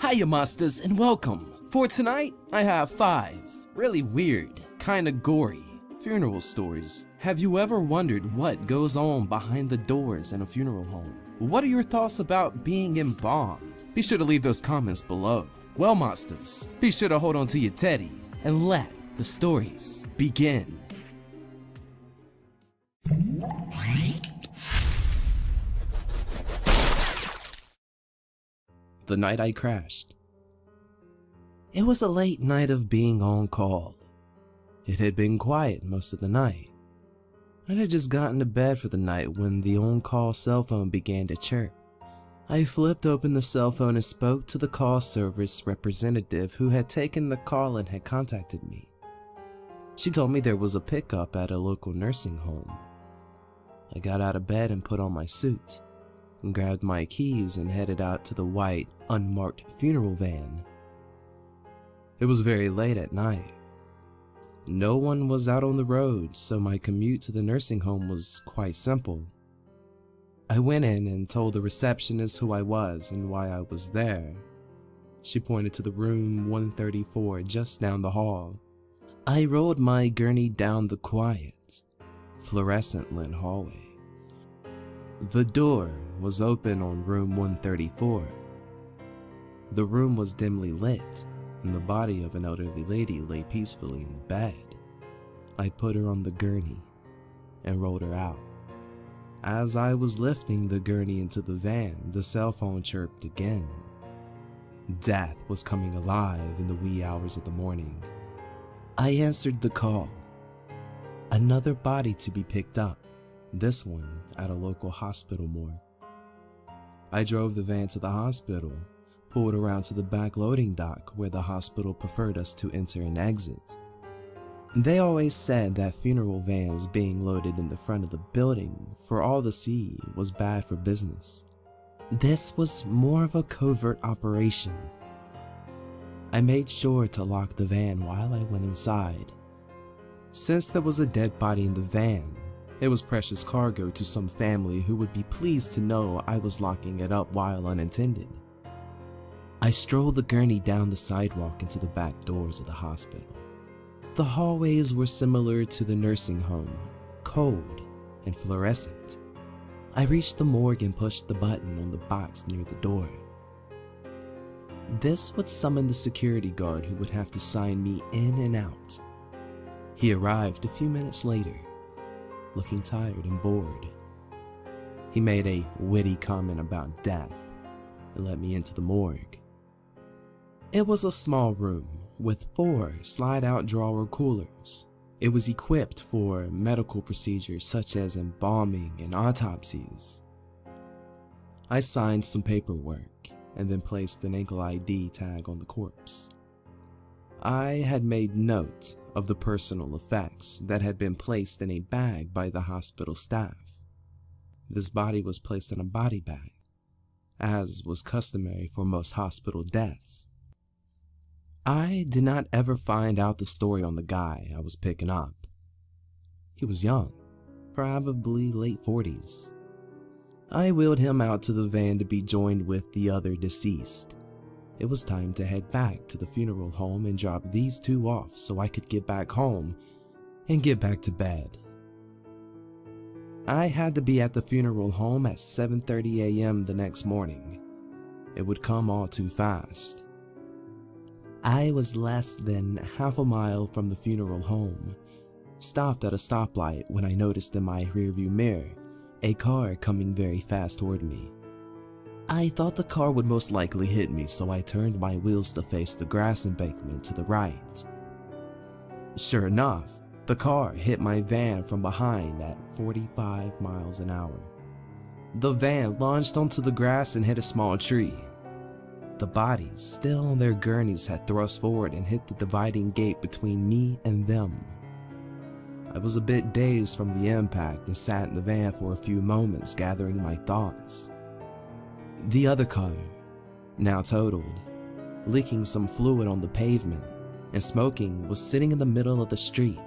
Hiya Monstaz and welcome! For tonight, I have 5 really weird, kinda gory funeral stories. Have you ever wondered what goes on behind the doors in a funeral home? What are your thoughts about being embalmed? Be sure to leave those comments below. Well Monstaz, be sure to hold on to your teddy and let the stories begin. The night I crashed. It was a late night of being on call. It had been quiet most of the night. I had just gotten to bed for the night when the on-call cell phone began to chirp. I flipped open the cell phone and spoke to the call service representative who had taken the call and had contacted me. She told me there was a pickup at a local nursing home. I got out of bed and put on my suit, and grabbed my keys and headed out to the white, unmarked funeral van. It was very late at night. No one was out on the road, so my commute to the nursing home was quite simple. I went in and told the receptionist who I was and why I was there. She pointed to the room 134 just down the hall. I rolled my gurney down the quiet, fluorescent lit hallway. The door was open on room 134. The room was dimly lit, and the body of an elderly lady lay peacefully in the bed. I put her on the gurney and rolled her out. As I was lifting the gurney into the van, the cell phone chirped again. Death was coming alive in the wee hours of the morning. I answered the call. Another body to be picked up, this one at a local hospital morgue. I drove the van to the hospital, pulled around to the back loading dock where the hospital preferred us to enter and exit. They always said that funeral vans being loaded in the front of the building for all to see was bad for business. This was more of a covert operation. I made sure to lock the van while I went inside. Since there was a dead body in the van, it was precious cargo to some family who would be pleased to know I was locking it up while unattended. I strolled the gurney down the sidewalk into the back doors of the hospital. The hallways were similar to the nursing home, cold and fluorescent. I reached the morgue and pushed the button on the box near the door. This would summon the security guard who would have to sign me in and out. He arrived a few minutes later, looking tired and bored. He made a witty comment about death and let me into the morgue. It was a small room with 4 slide-out drawer coolers. It was equipped for medical procedures such as embalming and autopsies. I signed some paperwork and then placed an ankle ID tag on the corpse. I had made note of the personal effects that had been placed in a bag by the hospital staff. This body was placed in a body bag, as was customary for most hospital deaths. I did not ever find out the story on the guy I was picking up. He was young, probably late 40s. I wheeled him out to the van to be joined with the other deceased. It was time to head back to the funeral home and drop these 2 off so I could get back home and get back to bed. I had to be at the funeral home at 7:30 a.m. the next morning. It would come all too fast. I was less than half a mile from the funeral home, stopped at a stoplight when I noticed in my rearview mirror a car coming very fast toward me. I thought the car would most likely hit me, so I turned my wheels to face the grass embankment to the right. Sure enough, the car hit my van from behind at 45 miles an hour. The van launched onto the grass and hit a small tree. The bodies, still on their gurneys, had thrust forward and hit the dividing gate between me and them. I was a bit dazed from the impact and sat in the van for a few moments gathering my thoughts. The other car, now totaled, leaking some fluid on the pavement and smoking, was sitting in the middle of the street.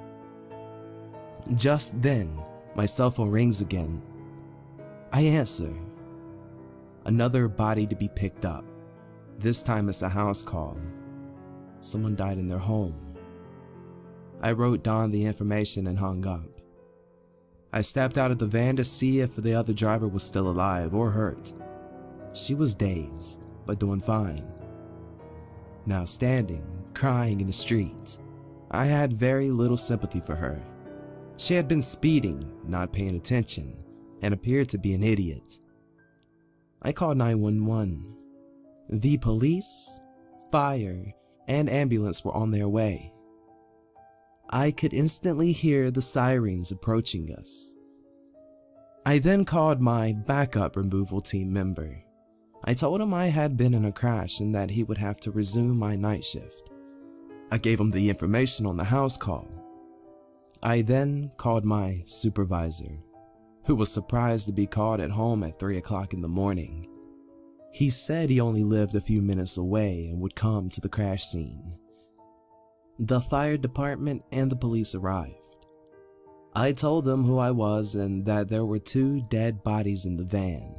Just then, my cell phone rings again. I answer. Another body to be picked up. This time it's a house call. Someone died in their home. I wrote down the information and hung up. I stepped out of the van to see if the other driver was still alive or hurt. She was dazed, but doing fine. Now standing, crying in the street, I had very little sympathy for her. She had been speeding, not paying attention, and appeared to be an idiot. I called 911. The police, fire, and ambulance were on their way. I could instantly hear the sirens approaching us. I then called my backup removal team member. I told him I had been in a crash and that he would have to resume my night shift. I gave him the information on the house call. I then called my supervisor, who was surprised to be called at home at 3 o'clock in the morning. He said he only lived a few minutes away and would come to the crash scene. The fire department and the police arrived. I told them who I was and that there were 2 dead bodies in the van.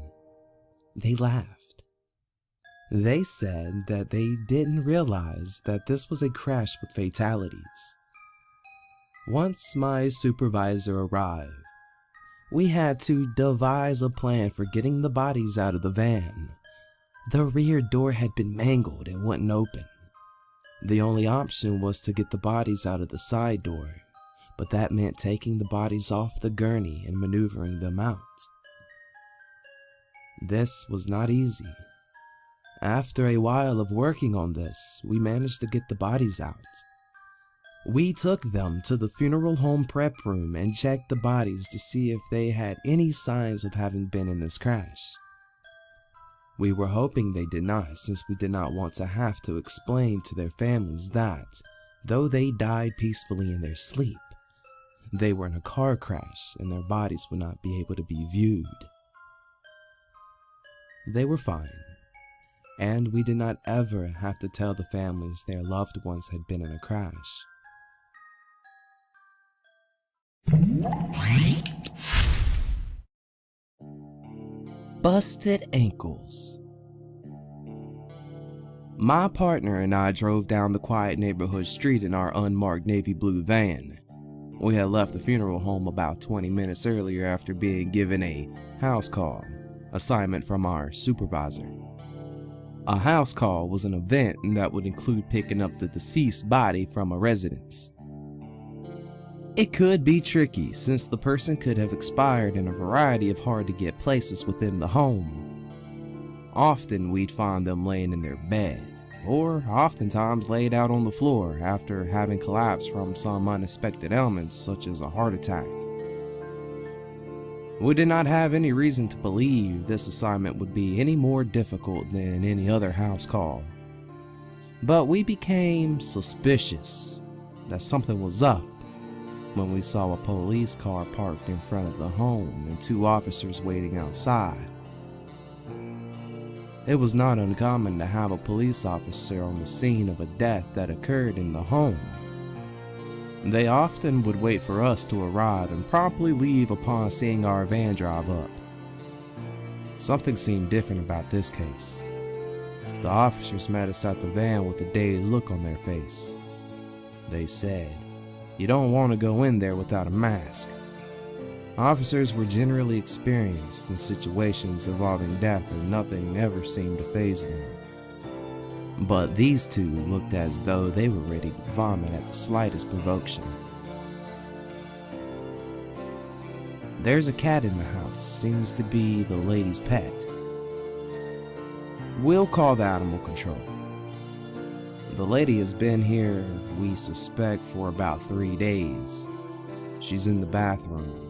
They laughed. They said that they didn't realize that this was a crash with fatalities. Once my supervisor arrived, we had to devise a plan for getting the bodies out of the van. The rear door had been mangled and wouldn't open. The only option was to get the bodies out of the side door, but that meant taking the bodies off the gurney and maneuvering them out. This was not easy. After a while of working on this, we managed to get the bodies out. We took them to the funeral home prep room and checked the bodies to see if they had any signs of having been in this crash. We were hoping they did not, since we did not want to have to explain to their families that, though they died peacefully in their sleep, they were in a car crash and their bodies would not be able to be viewed. They were fine, and we did not ever have to tell the families their loved ones had been in a crash. Busted ankles. My partner and I drove down the quiet neighborhood street in our unmarked navy blue van. We had left the funeral home about 20 minutes earlier after being given a house call assignment from our supervisor. A house call was an event that would include picking up the deceased body from a residence. It could be tricky since the person could have expired in a variety of hard-to-get places within the home. Often we'd find them laying in their bed, or oftentimes laid out on the floor after having collapsed from some unexpected ailments such as a heart attack. We did not have any reason to believe this assignment would be any more difficult than any other house call, but we became suspicious that something was up when we saw a police car parked in front of the home and 2 officers waiting outside. It was not uncommon to have a police officer on the scene of a death that occurred in the home. They often would wait for us to arrive and promptly leave upon seeing our van drive up. Something seemed different about this case. The officers met us at the van with a dazed look on their face. They said, "You don't want to go in there without a mask." Officers were generally experienced in situations involving death and nothing ever seemed to faze them. But these 2 looked as though they were ready to vomit at the slightest provocation. There's a cat in the house, seems to be the lady's pet. We'll call the animal control. The lady has been here, we suspect, for about 3 days. She's in the bathroom.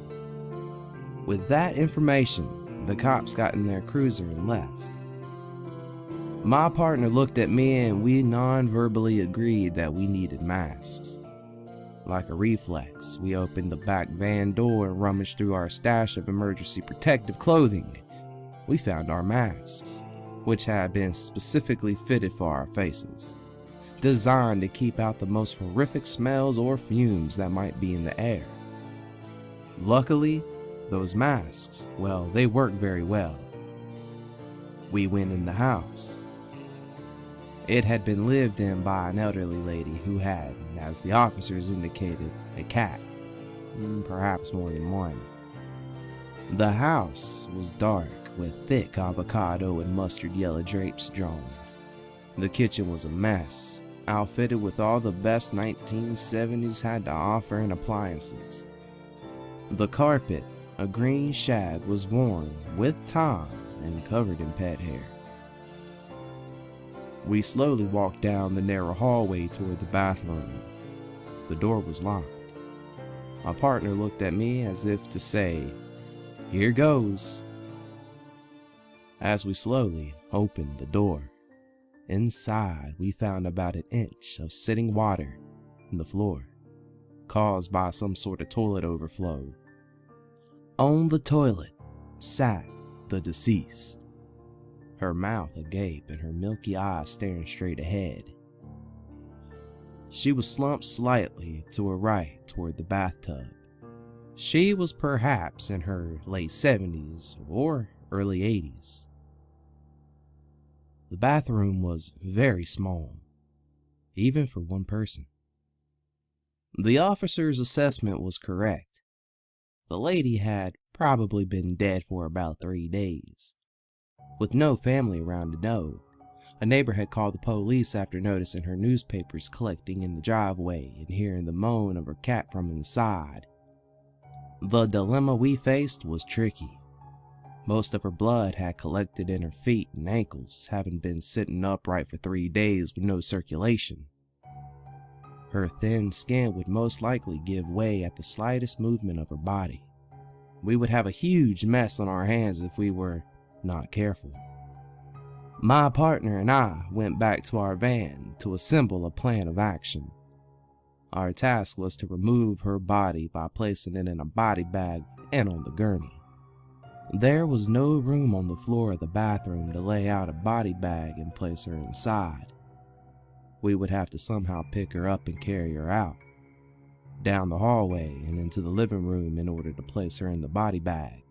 With that information, the cops got in their cruiser and left. My partner looked at me and we non-verbally agreed that we needed masks. Like a reflex, we opened the back van door and rummaged through our stash of emergency protective clothing. We found our masks, which had been specifically fitted for our faces, designed to keep out the most horrific smells or fumes that might be in the air. Luckily, those masks, well, they worked very well. We went in the house. It had been lived in by an elderly lady who had, as the officers indicated, a cat, perhaps more than one. The house was dark with thick avocado and mustard yellow drapes drawn. The kitchen was a mess, outfitted with all the best 1970s had to offer in appliances. The carpet, a green shag, was worn with time and covered in pet hair. We slowly walked down the narrow hallway toward the bathroom. The door was locked. My partner looked at me as if to say, "Here goes." As we slowly opened the door, inside we found about an inch of sitting water in the floor, caused by some sort of toilet overflow. On the toilet sat the deceased, her mouth agape and her milky eyes staring straight ahead. She was slumped slightly to her right toward the bathtub. She was perhaps in her late 70s or early 80s. The bathroom was very small, even for one person. The officer's assessment was correct. The lady had probably been dead for about 3 days. With no family around to know, a neighbor had called the police after noticing her newspapers collecting in the driveway and hearing the moan of her cat from inside. The dilemma we faced was tricky. Most of her blood had collected in her feet and ankles, having been sitting upright for 3 days with no circulation. Her thin skin would most likely give way at the slightest movement of her body. We would have a huge mess on our hands if we were not careful. My partner and I went back to our van to assemble a plan of action. Our task was to remove her body by placing it in a body bag and on the gurney. There was no room on the floor of the bathroom to lay out a body bag and place her inside. We would have to somehow pick her up and carry her out, down the hallway and into the living room in order to place her in the body bag.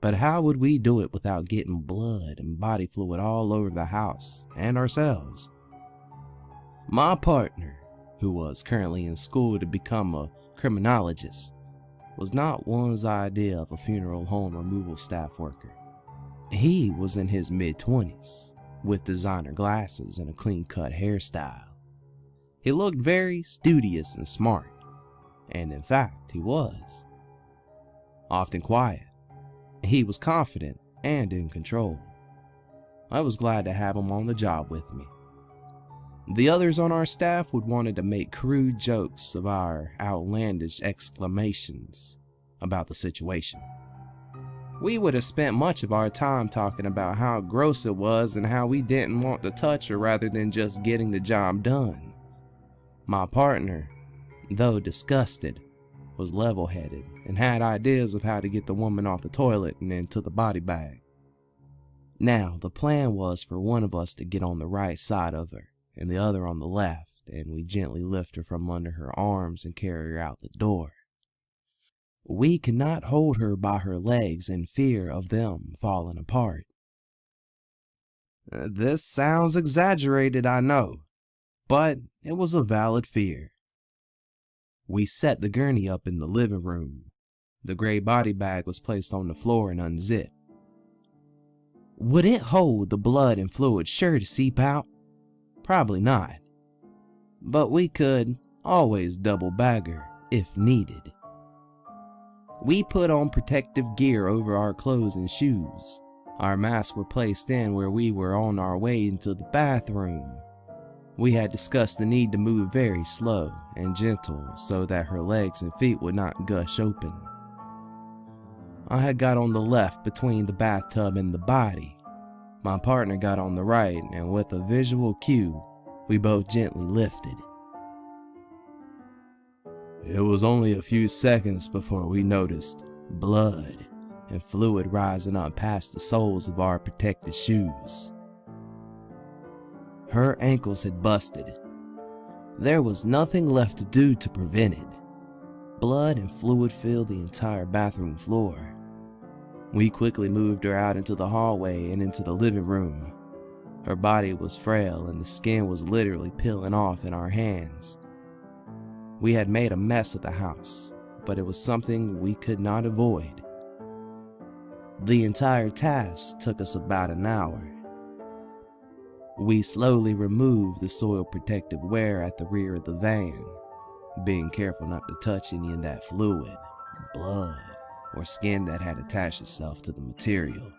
But how would we do it without getting blood and body fluid all over the house and ourselves? My partner, who was currently in school to become a criminologist, was not one's idea of a funeral home removal staff worker. He was in his mid-20s, with designer glasses and a clean-cut hairstyle. He looked very studious and smart, and in fact he was. Often quiet, he was confident and in control. I was glad to have him on the job with me. The others on our staff would wanted to make crude jokes of our outlandish exclamations about the situation. We would have spent much of our time talking about how gross it was and how we didn't want to touch her rather than just getting the job done. My partner, though disgusted, was level-headed and had ideas of how to get the woman off the toilet and into the body bag. Now, the plan was for one of us to get on the right side of her and the other on the left, and we gently lift her from under her arms and carry her out the door. We could not hold her by her legs in fear of them falling apart. This sounds exaggerated, I know, but it was a valid fear. We set the gurney up in the living room. The gray body bag was placed on the floor and unzipped. Would it hold the blood and fluid sure to seep out? Probably not. But we could always double bag her if needed. We put on protective gear over our clothes and shoes. Our masks were placed in where we were on our way into the bathroom. We had discussed the need to move very slow and gentle so that her legs and feet would not gush open. I had got on the left between the bathtub and the body. My partner got on the right, and with a visual cue, we both gently lifted. It was only a few seconds before we noticed blood and fluid rising up past the soles of our protected shoes. Her ankles had busted. There was nothing left to do to prevent it. Blood and fluid filled the entire bathroom floor. We quickly moved her out into the hallway and into the living room. Her body was frail and the skin was literally peeling off in our hands. We had made a mess of the house, but it was something we could not avoid. The entire task took us about an hour. We slowly removed the soil protective wear at the rear of the van, being careful not to touch any of that fluid, blood, or skin that had attached itself to the material.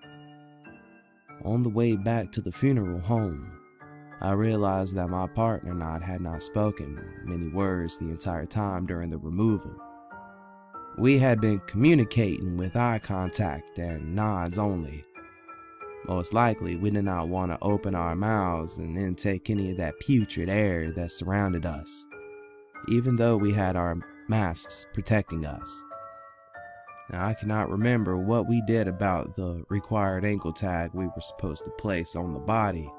On the way back to the funeral home, I realized that my partner and I had not spoken many words the entire time during the removal. We had been communicating with eye contact and nods only. Most likely, we did not want to open our mouths and intake any of that putrid air that surrounded us, even though we had our masks protecting us. Now, I cannot remember what we did about the required ankle tag we were supposed to place on the body.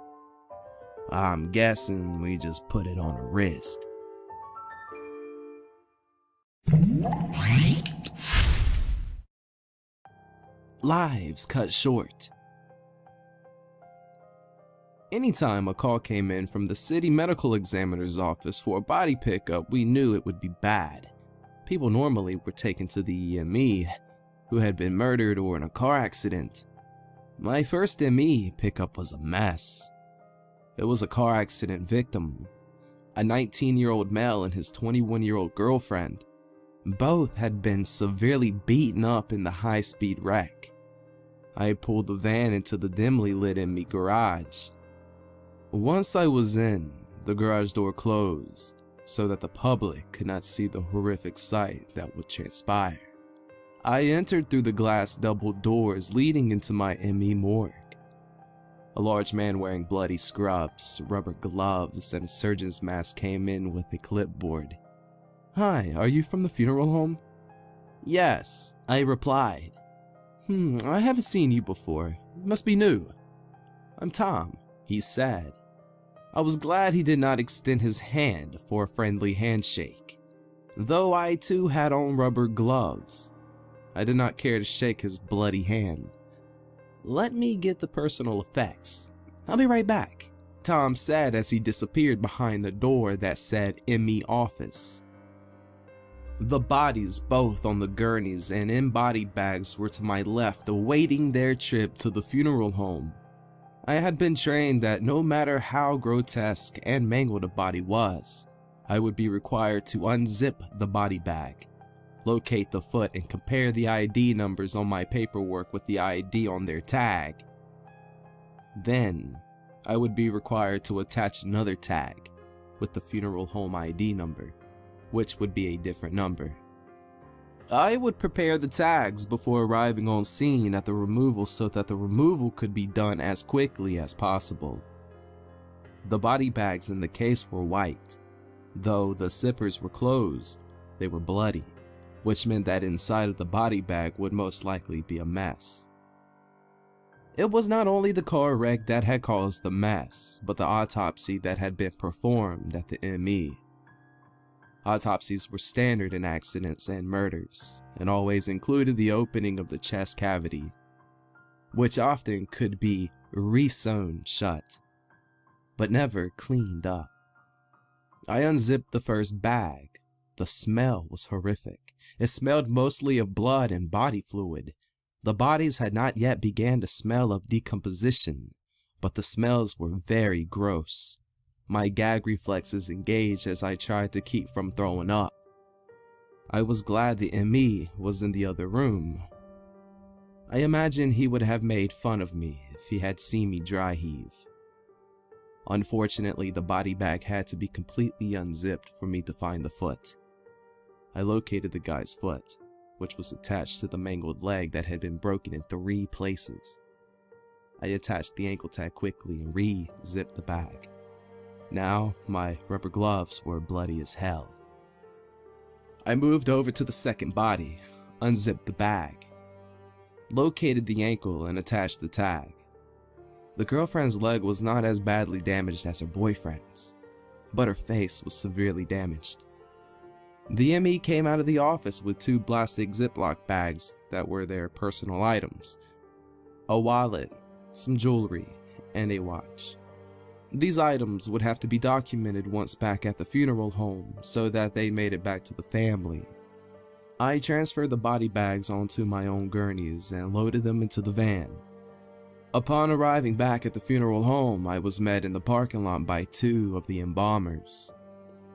I'm guessing we just put it on a wrist. Lives cut short. Anytime a call came in from the city medical examiner's office for a body pickup, we knew it would be bad. People normally were taken to the EME, who had been murdered or in a car accident. My first ME pickup was a mess. It was a car accident victim, a 19-year-old male and his 21-year-old girlfriend. Both had been severely beaten up in the high-speed wreck. I pulled the van into the dimly lit ME garage. Once I was in, the garage door closed so that the public could not see the horrific sight that would transpire. I entered through the glass double doors leading into my ME morgue. A large man wearing bloody scrubs, rubber gloves, and a surgeon's mask came in with a clipboard. "Hi, are you from the funeral home?" "Yes," I replied. I haven't seen you before. Must be new." "I'm Tom," he said. I was glad he did not extend his hand for a friendly handshake. Though I too had on rubber gloves, I did not care to shake his bloody hand. "Let me get the personal effects. I'll be right back," Tom said as he disappeared behind the door that said ME office. The bodies, both on the gurneys and in body bags, were to my left, awaiting their trip to the funeral home. I had been trained that no matter how grotesque and mangled a body was, I would be required to unzip the body bag, locate the foot, and compare the ID numbers on my paperwork with the ID on their tag. Then, I would be required to attach another tag with the funeral home ID number, which would be a different number. I would prepare the tags before arriving on scene at the removal so that the removal could be done as quickly as possible. The body bags in the case were white. Though the zippers were closed, they were bloody, which meant that inside of the body bag would most likely be a mess. It was not only the car wreck that had caused the mess, but the autopsy that had been performed at the ME. Autopsies were standard in accidents and murders, and always included the opening of the chest cavity, which often could be re-sewn shut, but never cleaned up. I unzipped the first bag. The smell was horrific. It smelled mostly of blood and body fluid. The bodies had not yet began to smell of decomposition, but the smells were very gross. My gag reflexes engaged as I tried to keep from throwing up. I was glad the ME was in the other room. I imagine he would have made fun of me if he had seen me dry heave. Unfortunately, the body bag had to be completely unzipped for me to find the foot. I located the guy's foot, which was attached to the mangled leg that had been broken in 3 places. I attached the ankle tag quickly and re-zipped the bag. Now, my rubber gloves were bloody as hell. I moved over to the second body, unzipped the bag, located the ankle and attached the tag. The girlfriend's leg was not as badly damaged as her boyfriend's, but her face was severely damaged. The ME came out of the office with 2 plastic Ziploc bags that were their personal items, a wallet, some jewelry, and a watch. These items would have to be documented once back at the funeral home so that they made it back to the family. I transferred the body bags onto my own gurneys and loaded them into the van. Upon arriving back at the funeral home, I was met in the parking lot by 2 of the embalmers,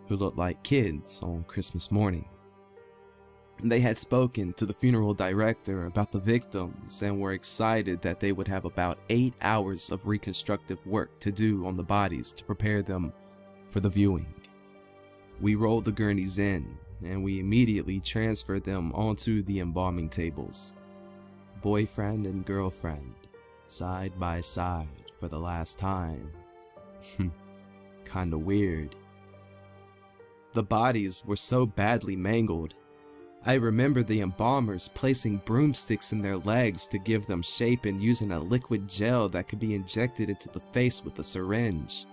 who looked like kids on Christmas morning. They had spoken to the funeral director about the victims and were excited that they would have about 8 hours of reconstructive work to do on the bodies to prepare them for the viewing. We rolled the gurneys in, and we immediately transferred them onto the embalming tables. Boyfriend and girlfriend, side by side for the last time. Kinda weird. The bodies were so badly mangled. I remember the embalmers placing broomsticks in their legs to give them shape and using a liquid gel that could be injected into the face with a syringe.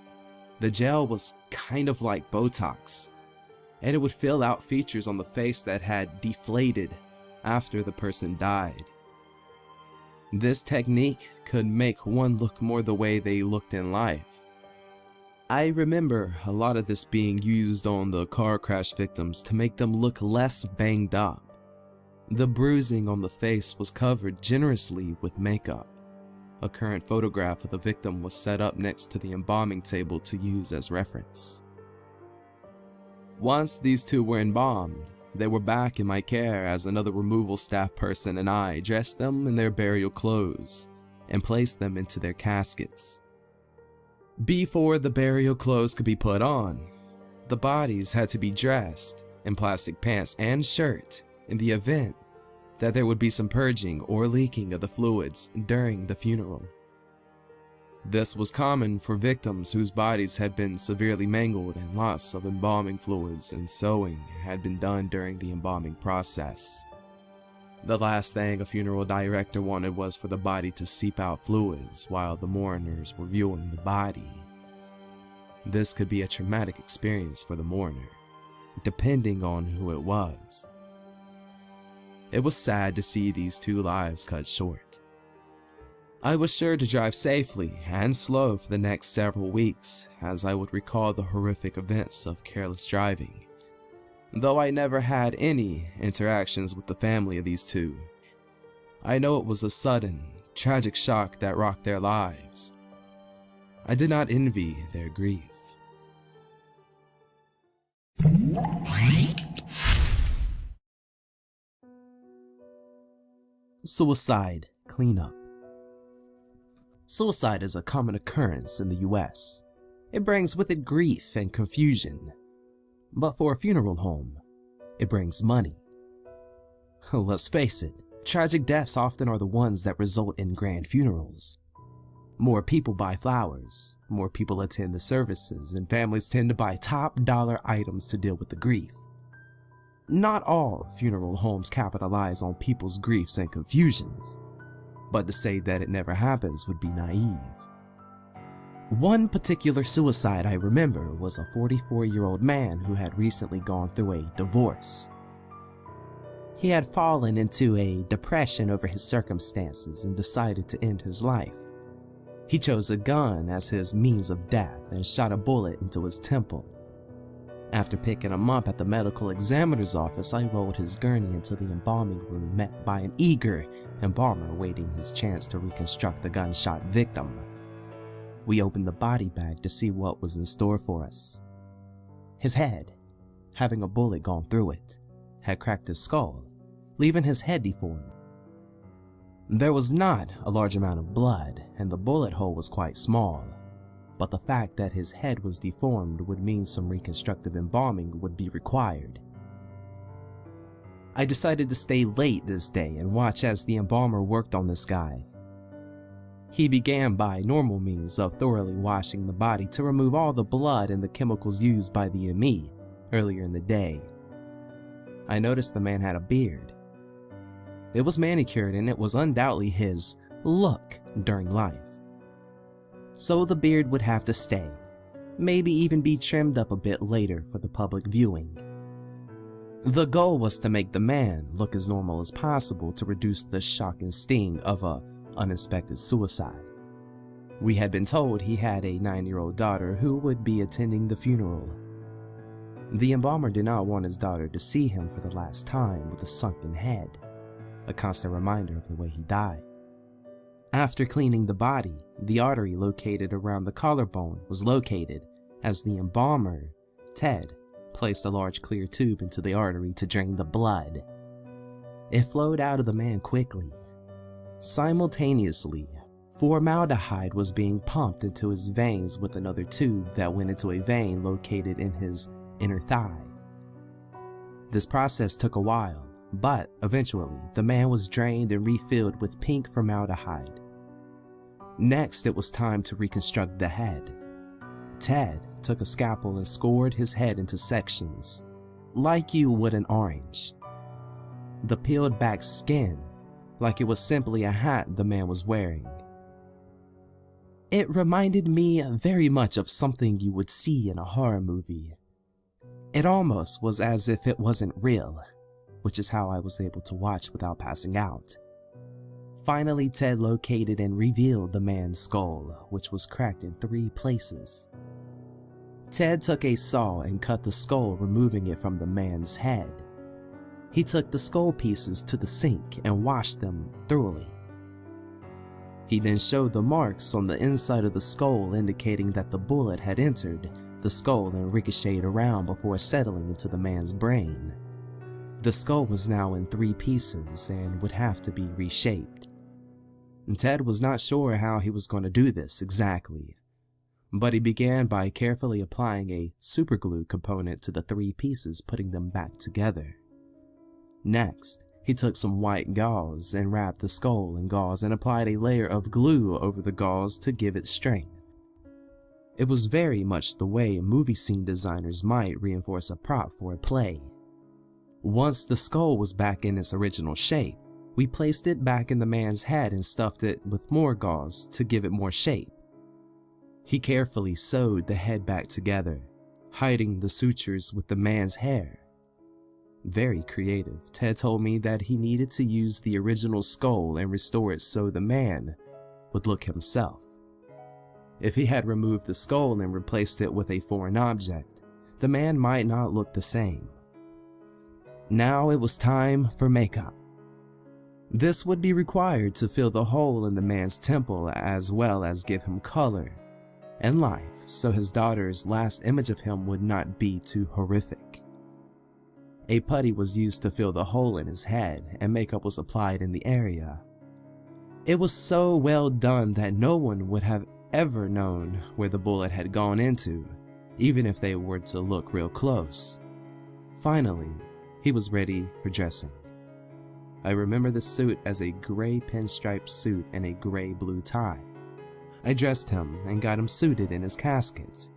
The gel was kind of like Botox, and it would fill out features on the face that had deflated after the person died. This technique could make one look more the way they looked in life. I remember a lot of this being used on the car crash victims to make them look less banged up. The bruising on the face was covered generously with makeup. A current photograph of the victim was set up next to the embalming table to use as reference. Once these 2 were embalmed, they were back in my care as another removal staff person and I dressed them in their burial clothes and placed them into their caskets. Before the burial clothes could be put on, the bodies had to be dressed in plastic pants and shirt in the event that there would be some purging or leaking of the fluids during the funeral. This was common for victims whose bodies had been severely mangled and lots of embalming fluids and sewing had been done during the embalming process. The last thing a funeral director wanted was for the body to seep out fluids while the mourners were viewing the body. This could be a traumatic experience for the mourner, depending on who it was. It was sad to see these 2 lives cut short. I was sure to drive safely and slow for the next several weeks as I would recall the horrific events of careless driving. Though I never had any interactions with the family of these 2, I know it was a sudden, tragic shock that rocked their lives. I did not envy their grief. Suicide cleanup. Suicide is a common occurrence in the US. It brings with it grief and confusion. But for a funeral home, it brings money. Let's face it, tragic deaths often are the ones that result in grand funerals. More people buy flowers, more people attend the services, and families tend to buy top dollar items to deal with the grief. Not all funeral homes capitalize on people's griefs and confusions, but to say that it never happens would be naive. One particular suicide I remember was a 44-year-old man who had recently gone through a divorce. He had fallen into a depression over his circumstances and decided to end his life. He chose a gun as his means of death and shot a bullet into his temple. After picking him up at the medical examiner's office, I rolled his gurney into the embalming room, met by an eager embalmer waiting his chance to reconstruct the gunshot victim. We opened the body bag to see what was in store for us. His head, having a bullet gone through it, had cracked his skull, leaving his head deformed. There was not a large amount of blood, and the bullet hole was quite small, but the fact that his head was deformed would mean some reconstructive embalming would be required. I decided to stay late this day and watch as the embalmer worked on this guy. He began by normal means of thoroughly washing the body to remove all the blood and the chemicals used by the ME earlier in the day. I noticed the man had a beard. It was manicured and it was undoubtedly his look during life. So the beard would have to stay, maybe even be trimmed up a bit later for the public viewing. The goal was to make the man look as normal as possible to reduce the shock and sting of a unexpected suicide. We had been told he had a 9-year-old daughter who would be attending the funeral. The embalmer did not want his daughter to see him for the last time with a sunken head, a constant reminder of the way he died. After cleaning the body, the artery located around the collarbone was located as the embalmer, Ted, placed a large clear tube into the artery to drain the blood. It flowed out of the man quickly. Simultaneously, formaldehyde was being pumped into his veins with another tube that went into a vein located in his inner thigh. This process took a while, but eventually the man was drained and refilled with pink formaldehyde. Next, it was time to reconstruct the head. Ted took a scalpel and scored his head into sections, like you would an orange. The peeled back skin, like it was simply a hat the man was wearing. It reminded me very much of something you would see in a horror movie. It almost was as if it wasn't real, which is how I was able to watch without passing out. Finally, Ted located and revealed the man's skull, which was cracked in 3 places. Ted took a saw and cut the skull, removing it from the man's head. He took the skull pieces to the sink and washed them thoroughly. He then showed the marks on the inside of the skull, indicating that the bullet had entered the skull and ricocheted around before settling into the man's brain. The skull was now in 3 pieces and would have to be reshaped. Ted was not sure how he was going to do this exactly, but he began by carefully applying a superglue component to the 3 pieces, putting them back together. Next, he took some white gauze and wrapped the skull in gauze and applied a layer of glue over the gauze to give it strength. It was very much the way movie scene designers might reinforce a prop for a play. Once the skull was back in its original shape, we placed it back in the man's head and stuffed it with more gauze to give it more shape. He carefully sewed the head back together, hiding the sutures with the man's hair. Very creative. Ted told me that he needed to use the original skull and restore it so the man would look himself. If he had removed the skull and replaced it with a foreign object, the man might not look the same. Now it was time for makeup. This would be required to fill the hole in the man's temple as well as give him color and life, so his daughter's last image of him would not be too horrific. A putty was used to fill the hole in his head, and makeup was applied in the area. It was so well done that no one would have ever known where the bullet had gone into, even if they were to look real close. Finally, he was ready for dressing. I remember the suit as a gray pinstripe suit and a gray-blue tie. I dressed him and got him suited in his casket.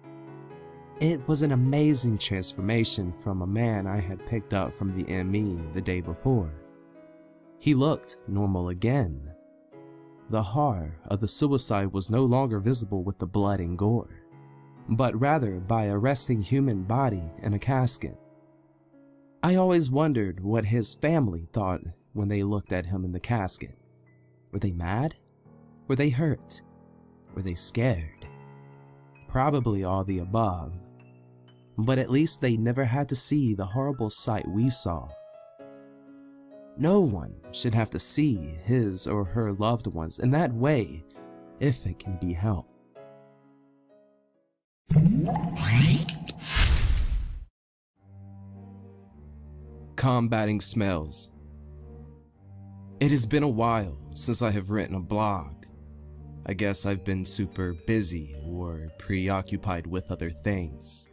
It was an amazing transformation from a man I had picked up from the ME the day before. He looked normal again. The horror of the suicide was no longer visible with the blood and gore, but rather by a resting human body in a casket. I always wondered what his family thought when they looked at him in the casket. Were they mad? Were they hurt? Were they scared? Probably all the above. But at least they never had to see the horrible sight we saw. No one should have to see his or her loved ones in that way if it can be helped. Combating smells. It has been a while since I have written a blog. I guess I've been super busy or preoccupied with other things.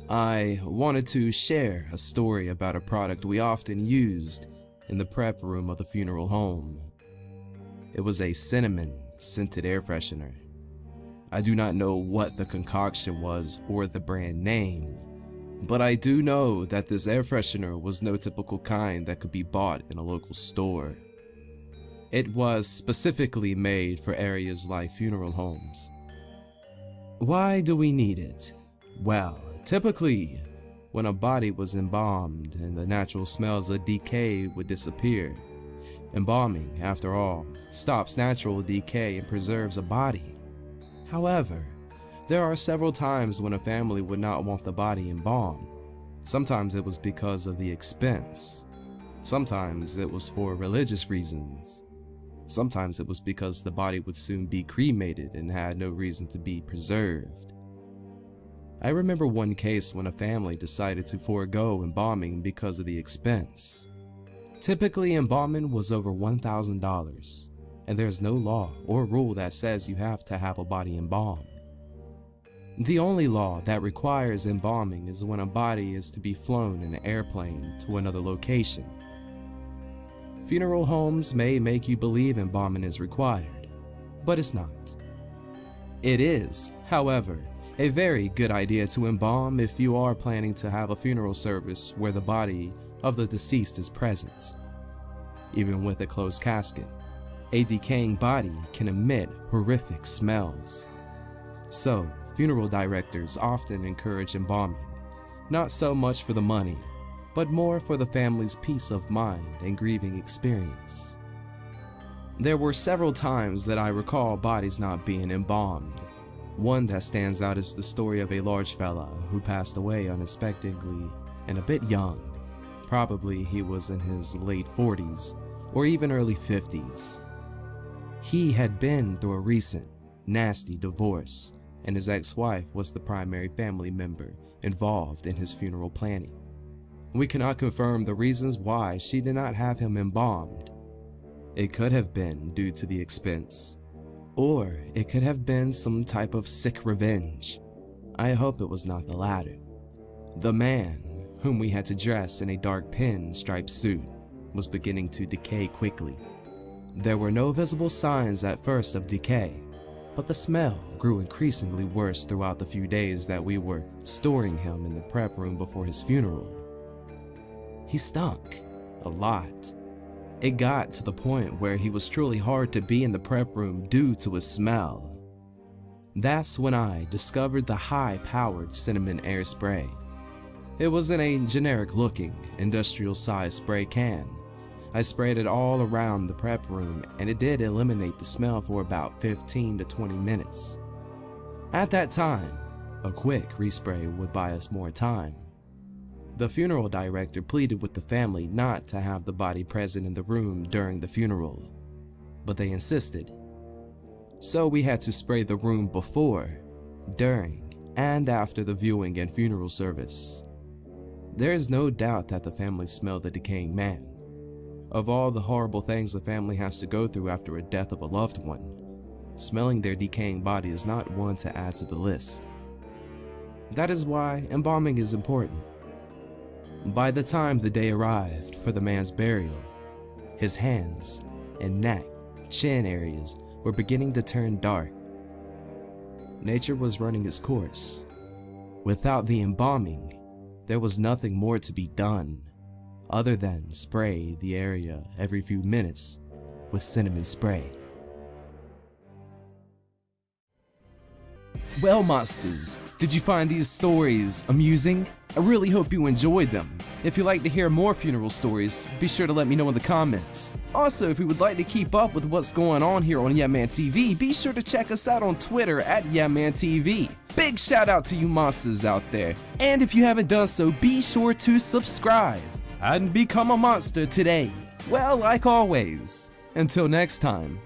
I wanted to share a story about a product we often used in the prep room of the funeral home. It was a cinnamon scented air freshener. I do not know what the concoction was or the brand name, but I do know that this air freshener was no typical kind that could be bought in a local store. It was specifically made for areas like funeral homes. Why do we need it? Well, typically, when a body was embalmed and the natural smells of decay would disappear. Embalming, after all, stops natural decay and preserves a body. However, there are several times when a family would not want the body embalmed. Sometimes it was because of the expense. Sometimes it was for religious reasons. Sometimes it was because the body would soon be cremated and had no reason to be preserved. I remember one case when a family decided to forego embalming because of the expense. Typically, embalming was over $1,000, and there's no law or rule that says you have to have a body embalmed. The only law that requires embalming is when a body is to be flown in an airplane to another location. Funeral homes may make you believe embalming is required, but it's not. It is, however, a very good idea to embalm if you are planning to have a funeral service where the body of the deceased is present. Even with a closed casket, a decaying body can emit horrific smells. So, funeral directors often encourage embalming, not so much for the money, but more for the family's peace of mind and grieving experience. There were several times that I recall bodies not being embalmed. One that stands out is the story of a large fella who passed away unexpectedly and a bit young. Probably he was in his late 40s or even early 50s. He had been through a recent, nasty divorce, and his ex-wife was the primary family member involved in his funeral planning. We cannot confirm the reasons why she did not have him embalmed. It could have been due to the expense, or it could have been some type of sick revenge. I hope it was not the latter. The man, whom we had to dress in a dark pinstripe suit, was beginning to decay quickly. There were no visible signs at first of decay, but the smell grew increasingly worse throughout the few days that we were storing him in the prep room before his funeral. He stunk a lot. It got to the point where he was truly hard to be in the prep room due to his smell. That's when I discovered the high-powered cinnamon air spray. It was in a generic-looking, industrial-sized spray can. I sprayed it all around the prep room, and it did eliminate the smell for about 15 to 20 minutes. At that time, a quick respray would buy us more time. The funeral director pleaded with the family not to have the body present in the room during the funeral, but they insisted. So we had to spray the room before, during, and after the viewing and funeral service. There is no doubt that the family smelled the decaying man. Of all the horrible things the family has to go through after a death of a loved one, smelling their decaying body is not one to add to the list. That is why embalming is important. By the time the day arrived for the man's burial, his hands and neck, chin areas were beginning to turn dark. Nature was running its course. Without the embalming, there was nothing more to be done other than spray the area every few minutes with cinnamon spray. Well, monsters, did you find these stories amusing? I really hope you enjoyed them. If you'd like to hear more funeral stories, be sure to let me know in the comments. Also, if you would like to keep up with what's going on here on YaManTV, be sure to check us out on Twitter at YaManTV. Big shout out to you monsters out there. And if you haven't done so, be sure to subscribe and become a monster today. Well, like always, until next time.